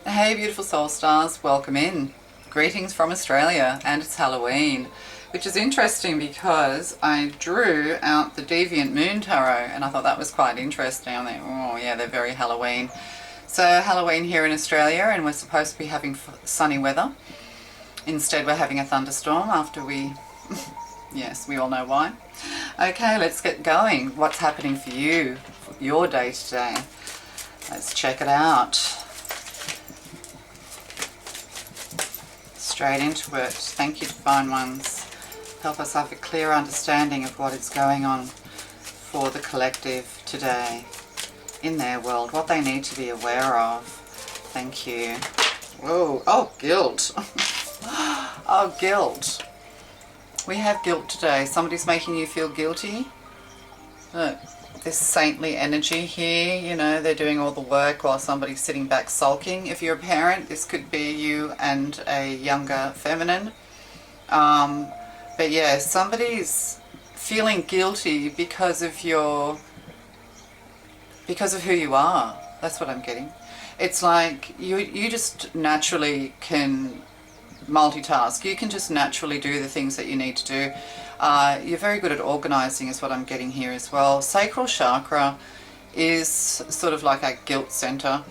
Hey beautiful soul stars, welcome in. Greetings from Australia, and it's Halloween, which is interesting because I drew out the Deviant Moon Tarot and I thought that was quite interesting. I'm like, oh yeah, they're very Halloween. So Halloween here in Australia, and we're supposed to be having sunny weather. Instead we're having a thunderstorm after we, yes, we all know why. Okay, let's get going. What's happening for you, for your day today? Let's check it out. Straight into it. Thank you, Divine Ones. Help us have a clear understanding of what is going on for the collective today in their world, what they need to be aware of. Thank you. Whoa. Oh, guilt. Oh, guilt. We have guilt today. Somebody's making you feel guilty. Look, this saintly energy here, you know, they're doing all the work while somebody's sitting back sulking. If you're a parent, this could be you and a younger feminine. But yeah, somebody's feeling guilty because of who you are. That's what I'm getting. It's like you just naturally can multitask. You can just naturally do the things that you need to do. You're very good at organizing is what I'm getting here as well. Sacral chakra is sort of like our guilt center,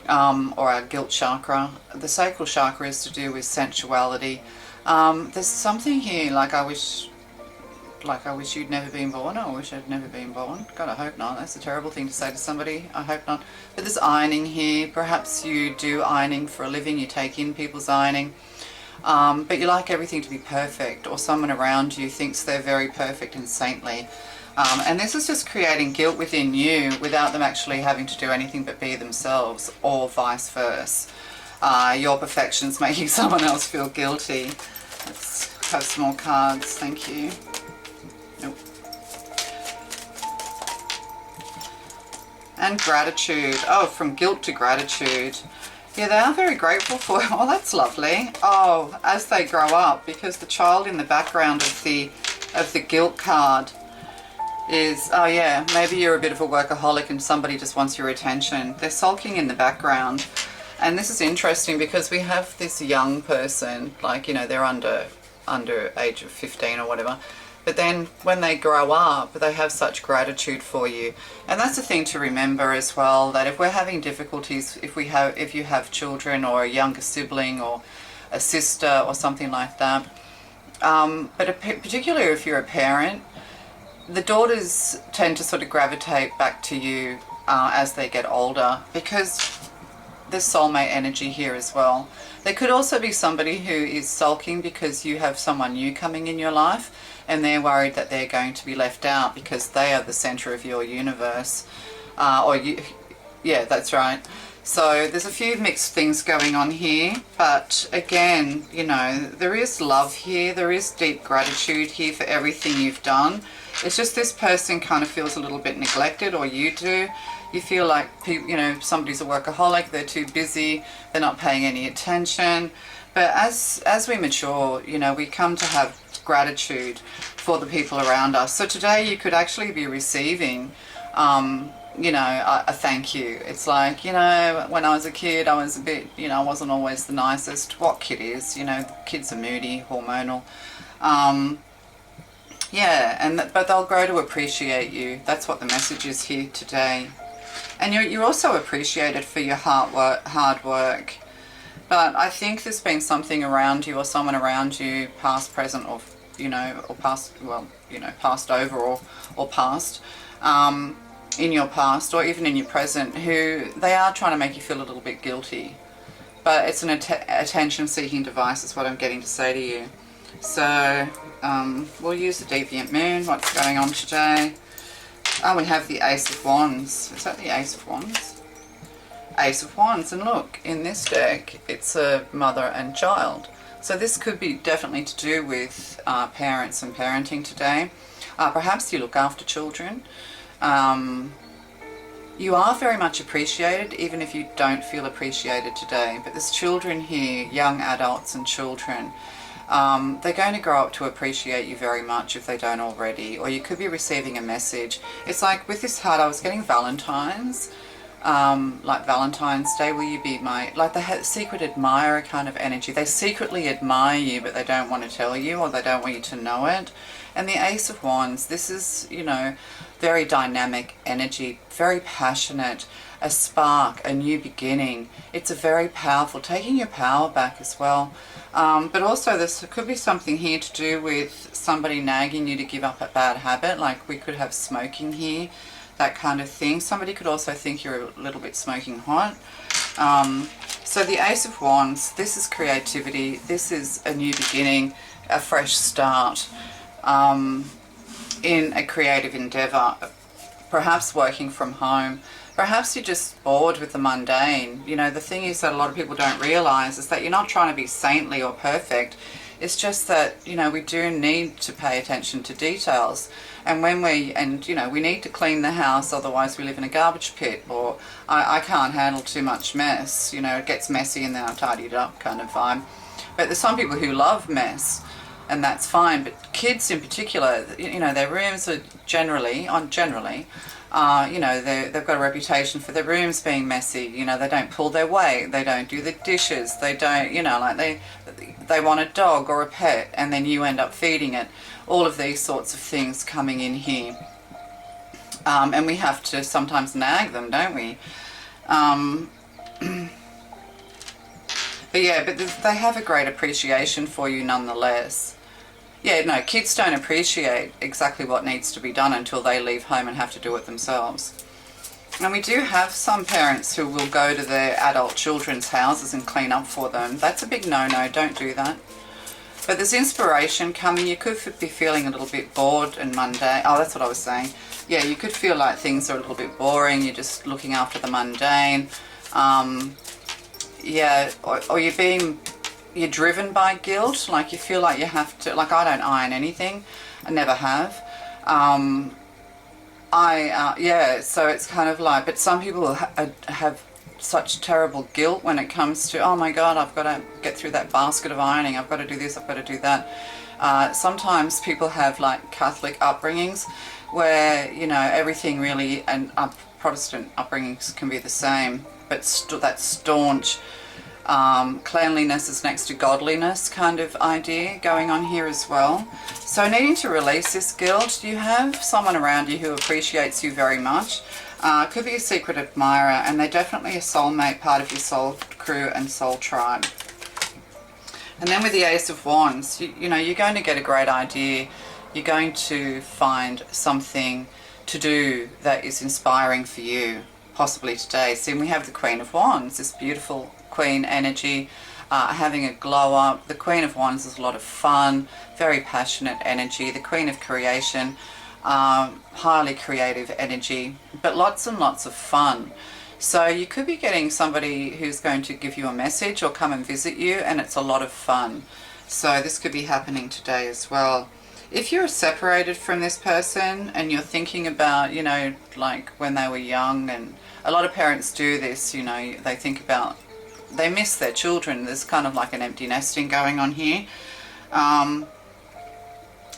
or our guilt chakra. The sacral chakra is to do with sensuality. There's something here like I wish you'd never been born, or I wish I'd never been born. God, I hope not. That's a terrible thing to say to somebody. I hope not. But there's ironing here. Perhaps you do ironing for a living. You take in people's ironing. But you like everything to be perfect, or someone around you thinks they're very perfect and saintly. And this is just creating guilt within you without them actually having to do anything but be themselves, or vice versa. Your perfection's making someone else feel guilty. Let's have some more cards. Thank you. Nope. And gratitude. Oh, from guilt to gratitude. Yeah, they are very grateful for it. Oh, that's lovely. Oh, as they grow up, because the child in the background of the guilt card is, oh yeah, maybe you're a bit of a workaholic and somebody just wants your attention. They're sulking in the background. And this is interesting because we have this young person, like, you know, they're under age of 15 or whatever. But then when they grow up, they have such gratitude for you. And that's the thing to remember as well, that if we're having difficulties, if you have children or a younger sibling or a sister or something like that, but particularly if you're a parent, the daughters tend to sort of gravitate back to you as they get older, because there's soulmate energy here as well. There could also be somebody who is sulking because you have someone new coming in your life, and they're worried that they're going to be left out because they are the center of your universe. Yeah, that's right. So there's a few mixed things going on here, but again, you know, there is love here, there is deep gratitude here for everything you've done. It's just this person kind of feels a little bit neglected, or you do. You feel like, you know, somebody's a workaholic, they're too busy, they're not paying any attention. But as we mature, you know, we come to have gratitude for the people around us. So today you could actually be receiving, you know, a thank you. It's like, you know, when I was a kid, I was a bit, you know, I wasn't always the nicest. What kid is? You know, kids are moody, hormonal. Yeah, but they'll grow to appreciate you. That's what the message is here today. And you're also appreciated for your hard work. But I think there's been something around you, or someone around you, past, present, or, you know, or past, well, you know, past over or past, in your past or even in your present, who they are trying to make you feel a little bit guilty. But it's an attention-seeking device is what I'm getting to say to you. So we'll use the Deviant Moon. What's going on today? Oh, we have the Ace of Wands. Is that the Ace of Wands? Ace of Wands, and look, in this deck it's a mother and child, so this could be definitely to do with parents and parenting today. Perhaps you look after children. You are very much appreciated even if you don't feel appreciated today, but there's children here, young adults and children. They're going to grow up to appreciate you very much if they don't already, or you could be receiving a message. It's like with this heart I was getting Valentine's. like Valentine's Day, will you be my, like the secret admirer kind of energy. They secretly admire you, but they don't want to tell you, or they don't want you to know it. And the Ace of Wands, this is, you know, very dynamic energy, very passionate, a spark, a new beginning. It's a very powerful, taking your power back as well. But also this could be something here to do with somebody nagging you to give up a bad habit. Like we could have smoking here, that kind of thing. Somebody could also think you're a little bit smoking hot. So the Ace of Wands, this is creativity. This is a new beginning, a fresh start in a creative endeavor, perhaps working from home. Perhaps you're just bored with the mundane. You know, the thing is that a lot of people don't realize is that you're not trying to be saintly or perfect. It's just that, you know, we do need to pay attention to details. And you know, we need to clean the house, otherwise we live in a garbage pit, or I can't handle too much mess. You know, it gets messy and then I tidy it up kind of vibe. But there's some people who love mess, and that's fine. But kids in particular, you know, their rooms are generally, you know, they've got a reputation for their rooms being messy. You know, they don't pull their weight, they don't do the dishes, they don't, you know, like they want a dog or a pet, and then you end up feeding it. All of these sorts of things coming in here. And we have to sometimes nag them, don't we? But yeah, but they have a great appreciation for you nonetheless. Yeah, no, kids don't appreciate exactly what needs to be done until they leave home and have to do it themselves. And we do have some parents who will go to their adult children's houses and clean up for them. That's a big no-no, don't do that. But there's inspiration coming. You could be feeling a little bit bored and mundane. Oh, that's what I was saying. Yeah, you could feel like things are a little bit boring. You're just looking after the mundane. Yeah, or you're driven by guilt. Like you feel like you have to, like I don't iron anything. I never have. Yeah, so it's kind of like, but some people have such terrible guilt when it comes to, oh my God, I've got to get through that basket of ironing, I've got to do this, I've got to do that. Sometimes people have like Catholic upbringings where, you know, everything really, and Protestant upbringings can be the same, but that staunch cleanliness is next to godliness kind of idea going on here as well. So needing to release this guilt. You have someone around you who appreciates you very much. Could be a secret admirer, and they're definitely a soulmate, part of your soul crew and soul tribe. And then with the Ace of Wands, you know, you're going to get a great idea. You're going to find something to do that is inspiring for you, possibly today. See, we have the Queen of Wands, this beautiful Queen energy, having a glow up. The Queen of Wands is a lot of fun, very passionate energy. The Queen of Creation, highly creative energy, but lots and lots of fun. So you could be getting somebody who's going to give you a message or come and visit you, and it's a lot of fun. So this could be happening today as well. If you're separated from this person and you're thinking about, you know, like when they were young, and a lot of parents do this, you know, they think about, they miss their children. There's kind of like an empty nesting going on here.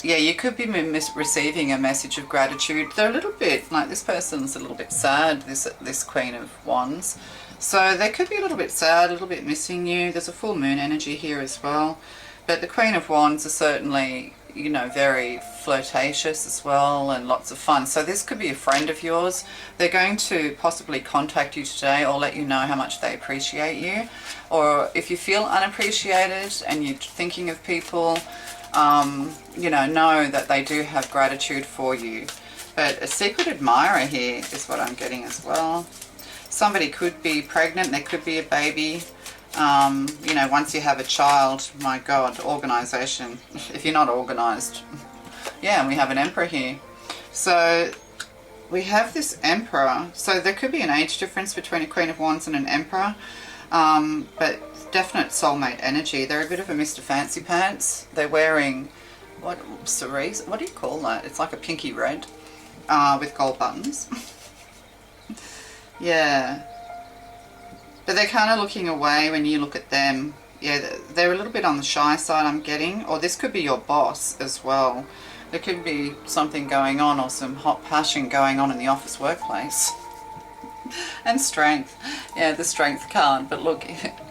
Yeah, you could be receiving a message of gratitude. They're a little bit, like this person's a little bit sad, this Queen of Wands. So they could be a little bit sad, a little bit missing you. There's a full moon energy here as well. But the Queen of Wands is certainly, you know, very flirtatious as well, and lots of fun. So this could be a friend of yours. They're going to possibly contact you today or let you know how much they appreciate you. Or if you feel unappreciated and you're thinking of people, you know that they do have gratitude for you. But a secret admirer here is what I'm getting as well. Somebody could be pregnant, there could be a baby. You know, once you have a child, my God, organisation, if you're not organised. Yeah, and we have an Emperor here. So we have this Emperor. So there could be an age difference between a Queen of Wands and an Emperor. But definite soulmate energy. They're a bit of a Mr. Fancy Pants. They're wearing, what cerise? What do you call that? It's like a pinky red with gold buttons. Yeah. But they're kind of looking away when you look at them. Yeah, they're a little bit on the shy side, I'm getting. Or this could be your boss as well. There could be something going on, or some hot passion going on in the office workplace. And strength. Yeah, the strength card. But look,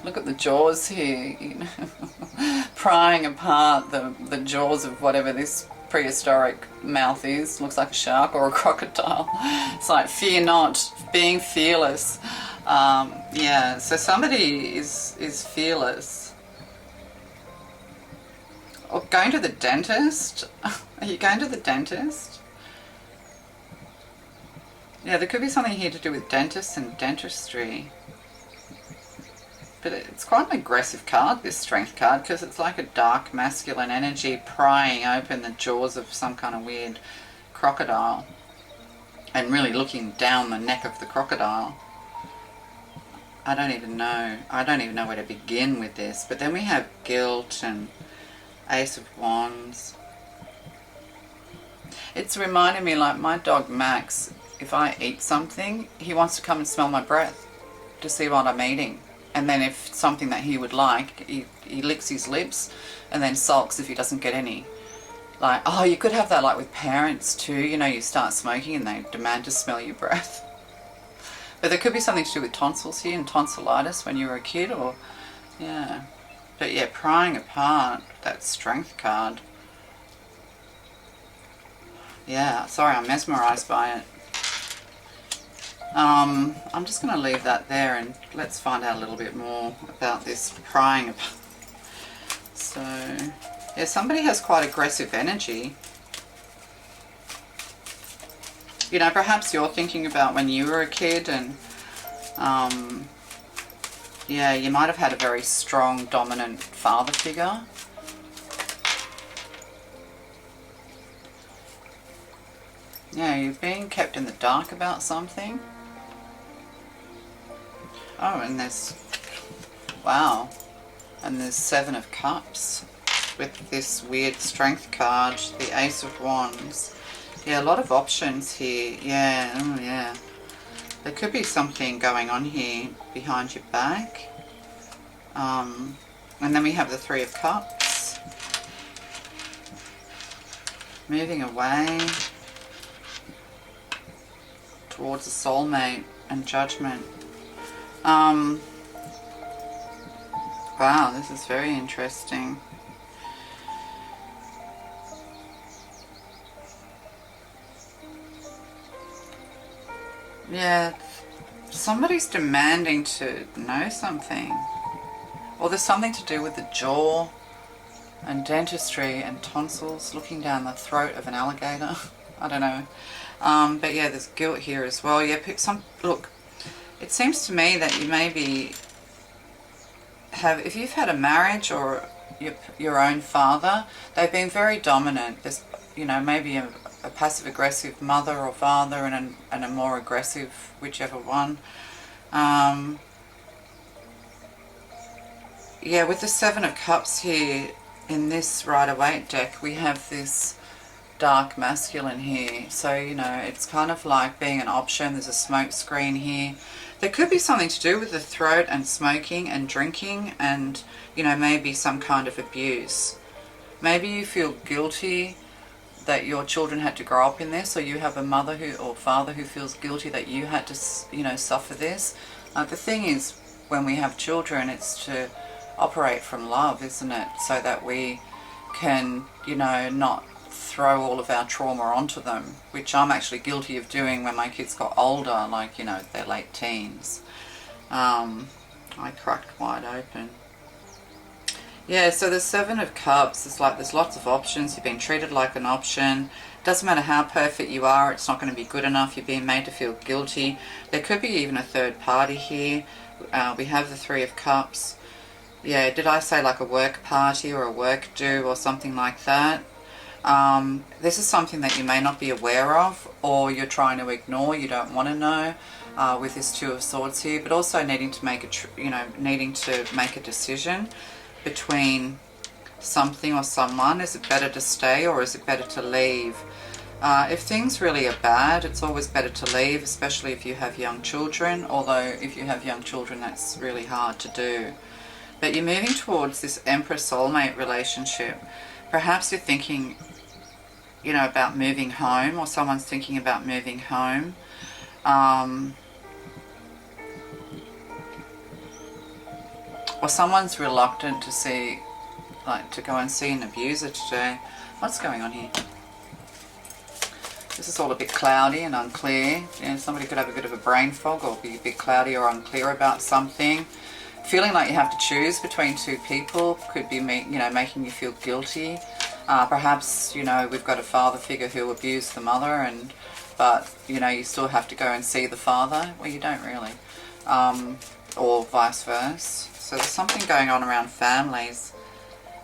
look at the jaws here. You know, prying apart the jaws of whatever this prehistoric mouth is. Looks like a shark or a crocodile. It's like fear not, being fearless. Yeah, so somebody is fearless. Or going to the dentist. Are you going to the dentist? Yeah, there could be something here to do with dentists and dentistry. But it's quite an aggressive card, this strength card, because it's like a dark masculine energy prying open the jaws of some kind of weird crocodile. And really looking down the neck of the crocodile. I don't even know where to begin with this. But then we have guilt and Ace of Wands. It's reminding me, like my dog Max, if I eat something, he wants to come and smell my breath to see what I'm eating. And then if something that he would like, he licks his lips and then sulks if he doesn't get any. Like, oh, you could have that like with parents too. You know, you start smoking and they demand to smell your breath. But there could be something to do with tonsils here and tonsillitis when you were a kid, or, yeah. But yeah, prying apart that strength card. Yeah, sorry, I'm mesmerised by it. I'm just going to leave that there and let's find out a little bit more about this prying apart. So, yeah, somebody has quite aggressive energy. You know, perhaps you're thinking about when you were a kid and, yeah, you might have had a very strong, dominant father figure. Yeah, you're being kept in the dark about something. Oh, and there's, wow, and there's Seven of Cups with this weird strength card, the Ace of Wands. Yeah, a lot of options here. Yeah, oh yeah. There could be something going on here behind your back. And then we have the Three of Cups. Moving away towards a soulmate and Judgment. Wow, this is very interesting. Yeah, somebody's demanding to know something. Or there's something to do with the jaw and dentistry and tonsils, looking down the throat of an alligator. I don't know. But yeah, there's guilt here as well. Yeah, look, it seems to me that you maybe if you've had a marriage or your own father, they've been very dominant. There's, you know, maybe a passive-aggressive mother or father and a more aggressive, whichever one. Yeah, with the Seven of Cups here in this Rider-Waite deck, we have this dark masculine here. So, you know, it's kind of like being an option. There's a smoke screen here. There could be something to do with the throat and smoking and drinking and, you know, maybe some kind of abuse. Maybe you feel guilty that your children had to grow up in this, or you have a mother or father who feels guilty that you had to, you know, suffer this. The thing is, when we have children, it's to operate from love, isn't it? So that we can, you know, not throw all of our trauma onto them, which I'm actually guilty of doing when my kids got older, like, you know, their late teens. I cracked wide open. Yeah, so the Seven of Cups, it's like there's lots of options. You've been treated like an option. Doesn't matter how perfect you are, it's not going to be good enough. You're being made to feel guilty. There could be even a third party here. We have the Three of Cups. Yeah, did I say like a work party or a work do or something like that? This is something that you may not be aware of, or you're trying to ignore, you don't want to know, with this Two of Swords here, but also needing to make a decision between something or someone. Is it better to stay or is it better to leave? If things really are bad, it's always better to leave, especially if you have young children, although if you have young children that's really hard to do. But you're moving towards this Empress soulmate relationship. Perhaps you're thinking, you know, about moving home, or someone's thinking about moving home. Or someone's reluctant to see, like to go and see an abuser today. What's going on here? This is all a bit cloudy and unclear. Somebody could have a bit of a brain fog or be a bit cloudy or unclear about something. Feeling like you have to choose between two people could be, making you feel guilty. Perhaps, we've got a father figure who abused the mother, but you still have to go and see the father. Well, you don't really. Or vice versa. So there's something going on around families.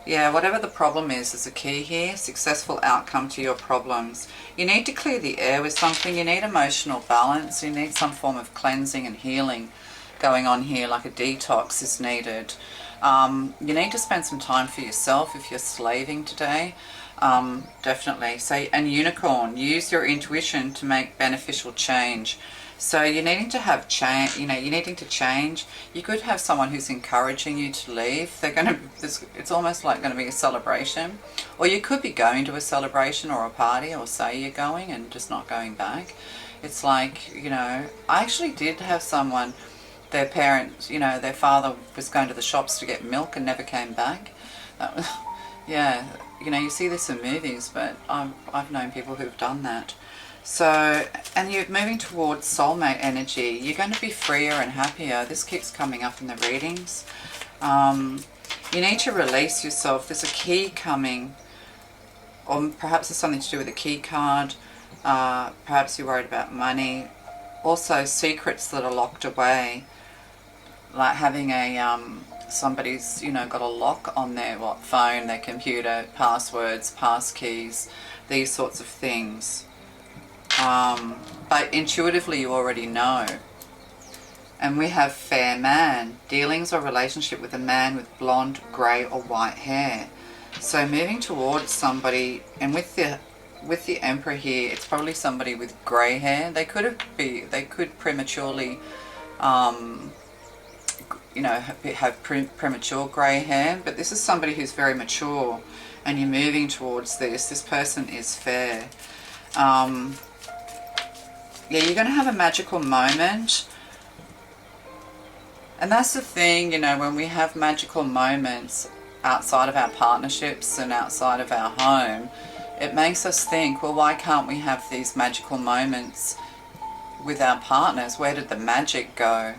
Yeah, whatever the problem is a key here. Successful outcome to your problems. You need to clear the air with something. You need emotional balance. You need some form of cleansing and healing going on here, like a detox is needed. You need to spend some time for yourself if you're slaving today. Definitely. So, and unicorn, use your intuition to make beneficial change. So you're needing to have change, you're needing to change. You could have someone who's encouraging you to leave. It's almost like going to be a celebration. Or you could be going to a celebration or a party, or say you're going and just not going back. It's like, I actually did have someone, their parents, their father was going to the shops to get milk and never came back. Yeah, you see this in movies, but I've known people who've done that. So, and you're moving towards soulmate energy. You're going to be freer and happier. This keeps coming up in the readings. You need to release yourself. There's a key coming, or perhaps it's something to do with a key card. Perhaps you're worried about money. Also, secrets that are locked away, like having somebody's got a lock on their phone, their computer, passwords, passkeys, these sorts of things. But intuitively you already know. And we have fair man, dealings or relationship with a man with blonde, grey or white hair. So moving towards somebody, and with the Emperor here, it's probably somebody with grey hair. They could prematurely have premature grey hair, but this is somebody who's very mature, and you're moving towards this. This person is fair. Yeah, you're going to have a magical moment. And that's the thing, when we have magical moments outside of our partnerships and outside of our home, it makes us think, well, why can't we have these magical moments with our partners? Where did the magic go?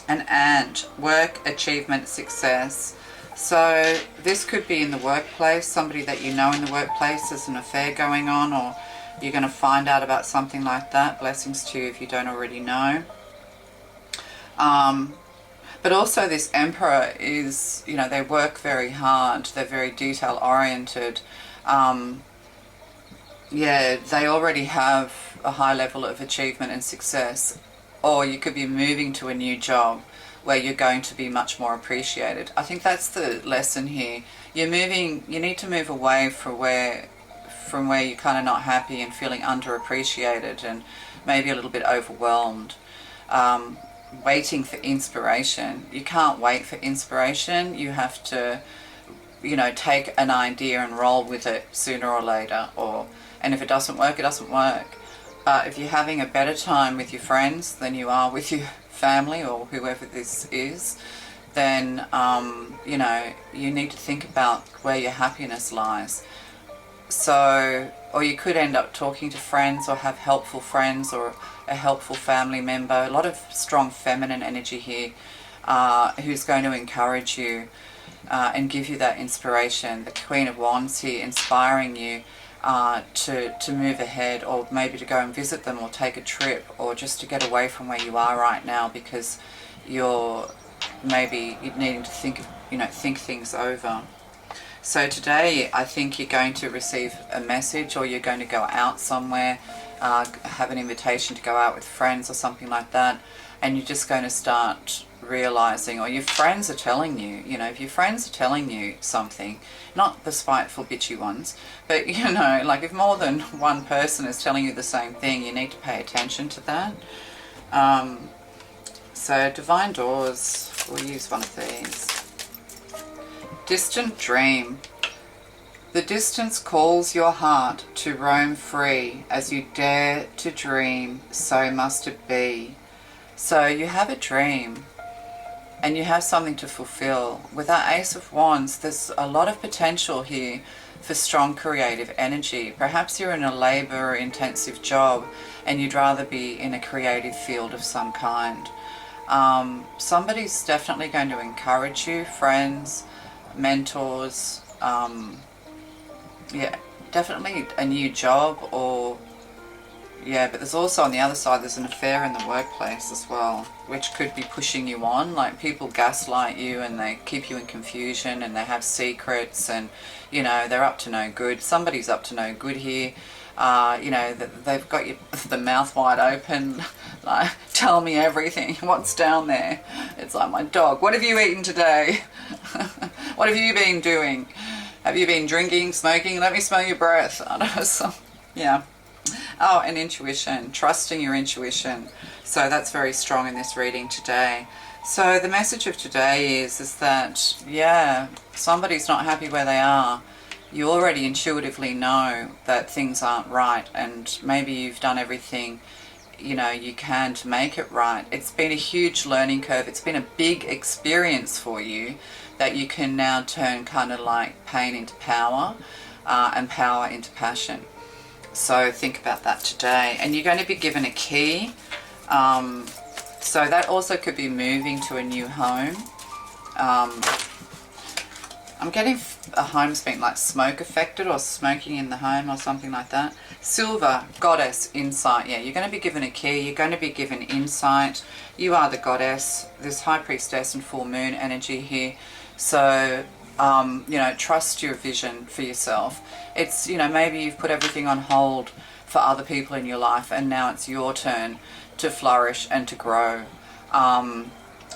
An ant, work, achievement, success. So this could be in the workplace, somebody that in the workplace, there's an affair going on, or you're going to find out about something like that. Blessings to you if you don't already know. But also this Emperor is, they work very hard. They're very detail oriented. Yeah, they already have a high level of achievement and success. Or you could be moving to a new job where you're going to be much more appreciated. I think that's the lesson here. You need to move away from where you're kind of not happy and feeling underappreciated and maybe a little bit overwhelmed. Waiting for inspiration. You can't wait for inspiration. You have to, take an idea and roll with it sooner or later. And if it doesn't work, it doesn't work. But if you're having a better time with your friends than you are with your family or whoever this is, then, you need to think about where your happiness lies. So, or you could end up talking to friends or have helpful friends or a helpful family member. A lot of strong feminine energy here who's going to encourage you and give you that inspiration. The Queen of Wands here inspiring you to move ahead, or maybe to go and visit them or take a trip, or just to get away from where you are right now because you're needing to think things over. So today I think you're going to receive a message, or you're going to go out somewhere, have an invitation to go out with friends or something like that, and you're just going to start realizing, or your friends are telling you, if your friends are telling you something, not the spiteful bitchy ones, but like if more than one person is telling you the same thing, you need to pay attention to that. So Divine Doors, we'll use one of these. Distant dream. The distance calls your heart to roam free. As you dare to dream, so must it be. So you have a dream, and you have something to fulfill. With that Ace of Wands, there's a lot of potential here for strong creative energy. Perhaps you're in a labor-intensive job and you'd rather be in a creative field of some kind. Somebody's definitely going to encourage you, friends, mentors, yeah, definitely a new job, or yeah, but there's also on the other side, there's an affair in the workplace as well, which could be pushing you on. Like, people gaslight you and they keep you in confusion and they have secrets, and, you know, they're up to no good. Somebody's up to no good here. You know, they've got you, the mouth wide open, like, tell me everything. What's down there? It's like my dog. What have you eaten today? What have you been doing? Have you been drinking, smoking? Let me smell your breath. I don't know, so, yeah. Oh, and intuition, trusting your intuition. So that's very strong in this reading today. So the message of today is that, yeah, somebody's not happy where they are. You already intuitively know that things aren't right, and maybe you've done everything, you know, you can to make it right. It's been a huge learning curve. It's been a big experience for you that you can now turn kind of like pain into power, and power into passion. So think about that today. And you're going to be given a key. So that also could be moving to a new home. I'm getting a home's been like smoke affected, or smoking in the home or something like that. Silver, goddess, insight. Yeah, you're going to be given a key. You're going to be given insight. You are the goddess. There's high priestess and full moon energy here. So, you know, trust your vision for yourself. It's, you know, maybe you've put everything on hold for other people in your life, and now it's your turn to flourish and to grow.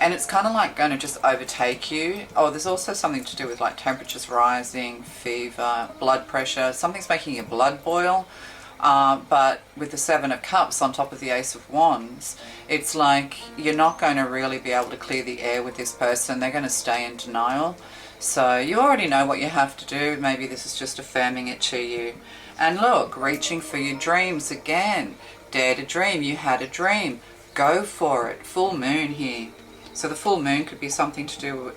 And it's kind of like going to just overtake you. Oh, there's also something to do with like temperatures rising, fever, blood pressure. Something's making your blood boil. But with the Seven of Cups on top of the Ace of Wands, it's like you're not going to really be able to clear the air with this person. They're going to stay in denial. So you already know what you have to do. Maybe this is just affirming it to you. And look, reaching for your dreams again. Dare to dream. You had a dream. Go for it. Full moon here. So the full moon could be something to do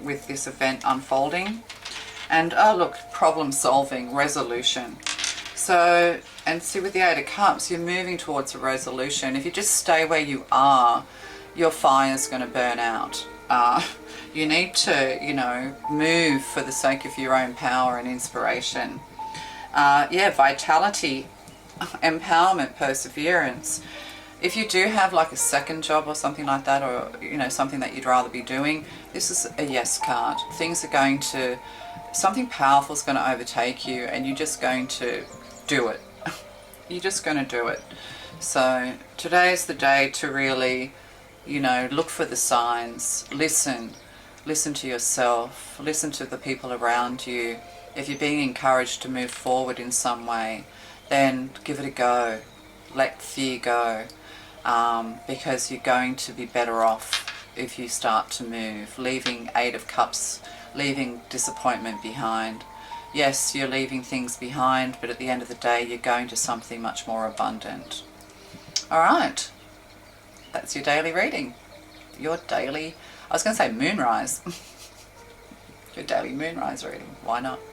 with this event unfolding. And oh look, problem solving, resolution. So, and see, with the Eight of Cups, you're moving towards a resolution. If you just stay where you are, your fire's going to burn out. You need to, you know, move for the sake of your own power and inspiration. Yeah, vitality, empowerment, perseverance. If you do have like a second job or something like that, or, you know, something that you'd rather be doing, this is a yes card. Things are going to, something powerful is going to overtake you, and you're just going to do it. You're just going to do it. So today is the day to really, you know, look for the signs, listen to yourself, listen to the people around you. If you're being encouraged to move forward in some way, then give it a go. Let fear go, because you're going to be better off if you start to move, leaving Eight of Cups, leaving disappointment behind. Yes, you're leaving things behind, but at the end of the day, you're going to something much more abundant. All right, that's your daily reading. Your daily, I was going to say moonrise. Your daily moonrise reading. Why not?